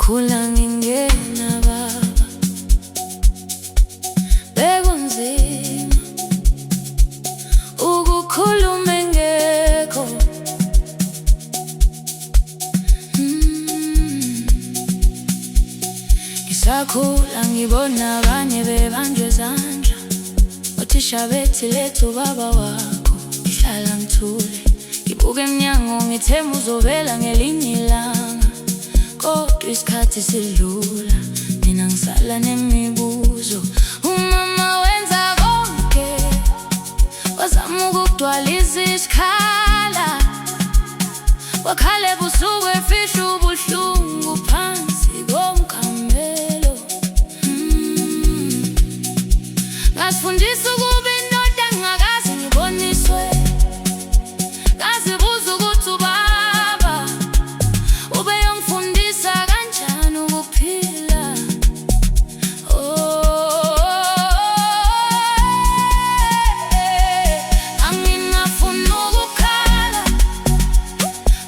Ngakhula ngingena baba, bekunzima ukukhuluma engekho. Ngisakhula ngibona abanye bebanjwe izandla, othisha bethi lethu baba wakho. Ngihlala ngithule, ngibuka emnyango ngithemba uzovela ngelinye ilanga. Kodwa isikhathi sidlula, mina ngisala nemibuzo. Umama wenza konke, wazama ukugcwalisa isikhala, wakhala ebusuku efihla ubuhlungu phansi komkamelo. Ngasifundisa ukuba indoda ngingakaze ngiboniswe, ngazibuza ukuthi ubaba ubeyongifundisa kanjani ukuphila. Angingafuni ukukhala,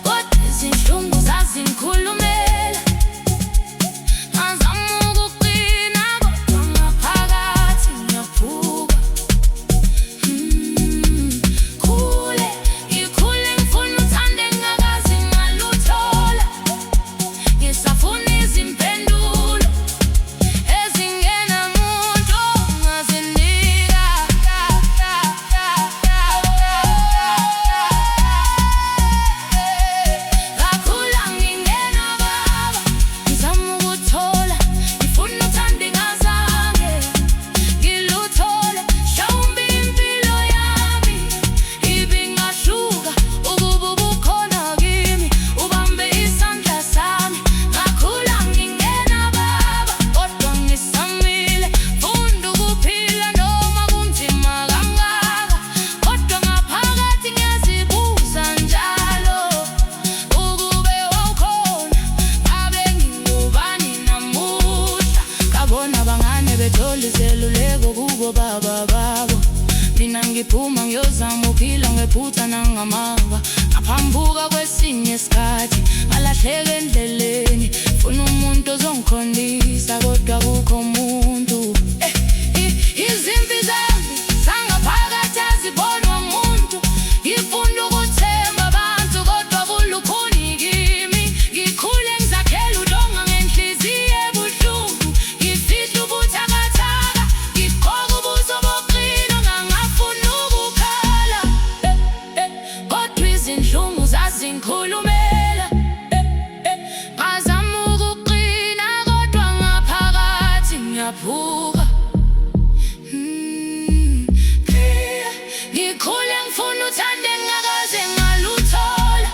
kodwa izinhlungu zazingikhulumela. Ngazama ukuqina, kodwa ngaphakathi ngiyaphuka. Ngikhule ngifuna uthando engingakaze ngaluthola. Ngisafuna izimpendulo ezingenamuntu ongazinika. Ngakhula ngingena baba, ngizama ukuthola. Ngifuna uthando engazange ngiluthole. Mhlawumbe impilo yami ibingahluka ukuba ubukhona kimi, ubambe isandla sami. Ngakhula ngingena baba, kodwa ngisamile. Funda ukuphila noma kunzima kangaka, kodwa ngaphakathi ngiyazibuza njalo ukube wawukhona, ngabe ngingubani namuhla. Ngabona abangane bethola izeluleko kubo baba babo, mina ngiphuma ngiyozama ukuphila ngephutha nangamanga. Ngaphambuka kwesinye isikhathi ngalahleka endleleni, funa umuntu ozongikhondisa, kodwa akukho muntu. Izimpi zami zangaphakathi azibonwa muntu. Ngifuna ukuthemba abantu, kodwa bulukhuni kimi. Ngikhule ngizakhela udonga ngenhliziyo ebuhlungu, ngifihla ubuthakathaka, ngigqoka ubuso boqina. Ngangafuni ukukhala, kodwa izinhlungu zazingikhulumela. Ngazama ukuqina, kodwa ngaphakathi ngiyaphuka. Ngikhule ngifuna uthando engingakaze ngaluthola.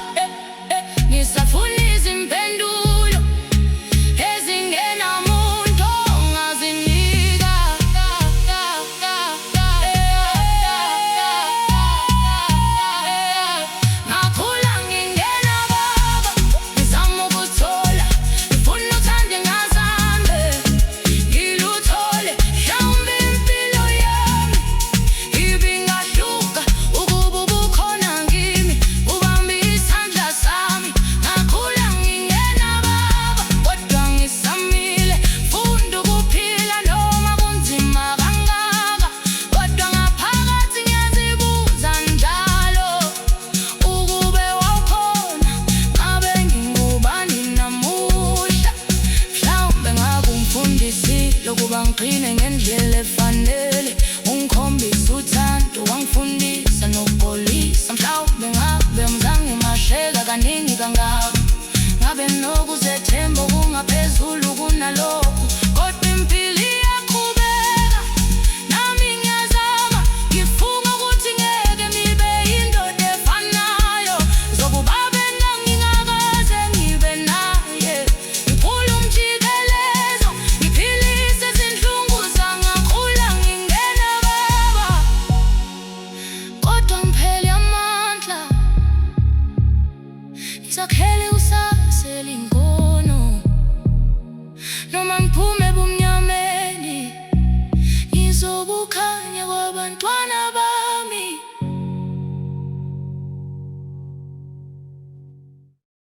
Ngisafuna izimpendulo ezingenamuntu ongazinika. Ngakhula ngingena baba, ngizama ukuthola. Ngifuna uthando engazange ngiluthole. Mhlawumbe impilo yami ibingahluka ukuba ubukhona kimi, ubambe isandla sami. Ngakhula ngingena baba, kodwa ngisamile. Funda ukuphila noma kunzima kangaka, kodwa ngaphakathi ngiyazibuza njalo ukube wawukhona, ngabe ngingubani namuhla. Mhlawumbe ngabe ungifundisile ukuba ngiqine ngendlela efanele. Ungikhombisa uthando, wangifundisa nokuxolisa. Mhlawumbe ngabe ngizange ngasheka kaningi kangaka, ngabe nokuzethemba okungaphezulu kunalokhu. Kodwa impilo iyaqhubeka, nami ngiyazama. Ngifunga ukuthi ngeke ngibe yindoda efanayo, zokubaba engangingakaze ngibe naye. Ngiphula umjikelezo, ngiphilise izinhlungu zangakhula ngingena baba, kodwa ngiphele amandla. Ngizakhele kusasa elingono, noma ngiphume ebumnyameni ngizobukha.